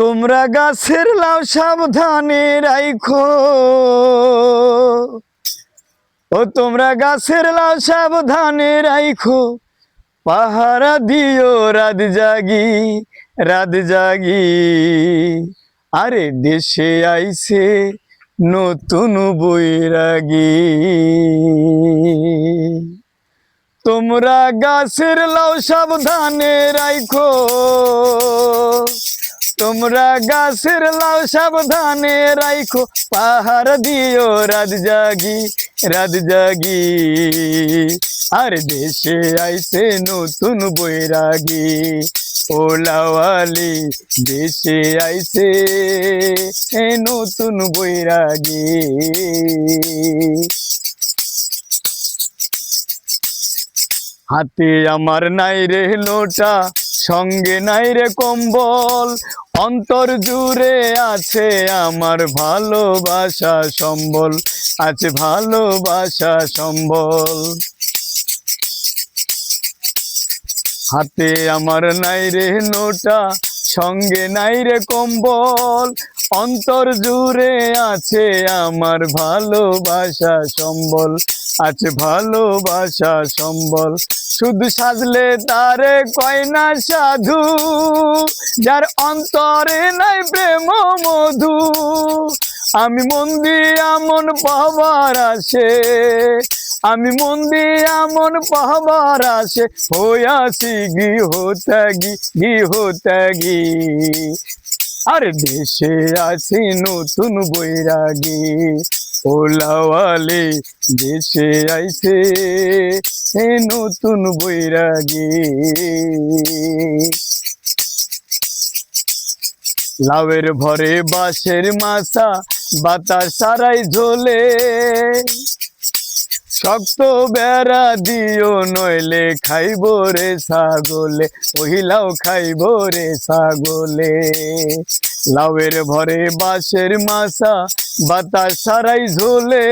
তোমরা গাছের লাউ সাবধানে রাইখো, ও তোমরা গাছের লাউ সাবধানে রাইখো, পাহারা দিও রাত জাগি রাত জাগি। আরে দেশে আইছে নতুন বৈরাগী। তোমরা গাছের লাউ সাবধানে রাইখো, তোমরা গাছের লাউ সাবধানে রাইখো, পাহাড় দিও রাত জাগি রাত জাগি। আর দেশে আইছে নতুন বৈরাগী, ও লাওয়ালি দেশে আইছে নতুন বৈরাগী। হাতে আমার নাই রে লোটা, সঙ্গে নাই রে কম্বল, অন্তর জুড়ে আছে আমার ভালোবাসা সম্বল, আছে ভালোবাসা সম্বল। হাতে আমার নাই রে লোটা, সঙ্গে নাই রে কম্বল, অন্তর জুড়ে আছে আমার ভালোবাসা সম্বল, আছে ভালোবাসা সম্বল। শুধু সাজলে তারে কয় না সাধু, যার অন্তরে নাই প্রেম মধু। আমি মন দিয়া মন পাবার আসে, আমি মন দিয়া মন পাবার আসে, হইয়াছি গৃহ ত্যাগী। আর দেশে আছি নতুন বৈরাগী, ও লাওয়ালি দেশে আইছে নতুন বৈরাগী। লাউয়ের ভরে বাঁশের মাছা, বাতাস সারাই ঝোলে, শক্ত বেড়া দিও নইলে খাইব রে ছাগলে, ওহিলাও খাইব রে ছাগলে। লাউয়ের ভরে বাঁশের মাছা, বাতাস সারাই ঝোলে,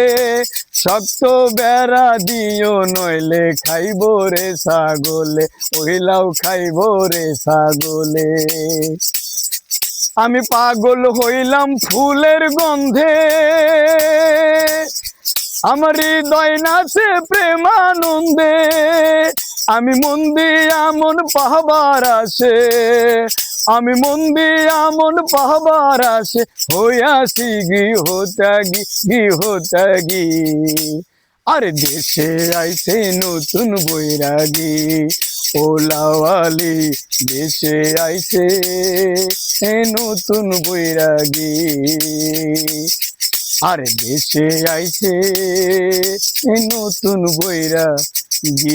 শক্ত বেড়া দিও নইলে খাইব রে ছাগলে, ওহিলাও খাইব রে ছাগলে। আমি পাগল হইলাম ফুলের গন্ধে, আমার হৃদয় নাচে প্রেমানন্দে। আমি মন দিয়া মন পাহবার আসে, আমি মন দিয়া মন পাহবার আসে, হইয়াছি গৃহ ত্যাগী। আর দেশে আইছে নতুন বৈরাগী, ও লাওয়ালি দেশে আইছে নতুন বৈরাগী। আর দেশে আইছে নতুন বৈরাগী।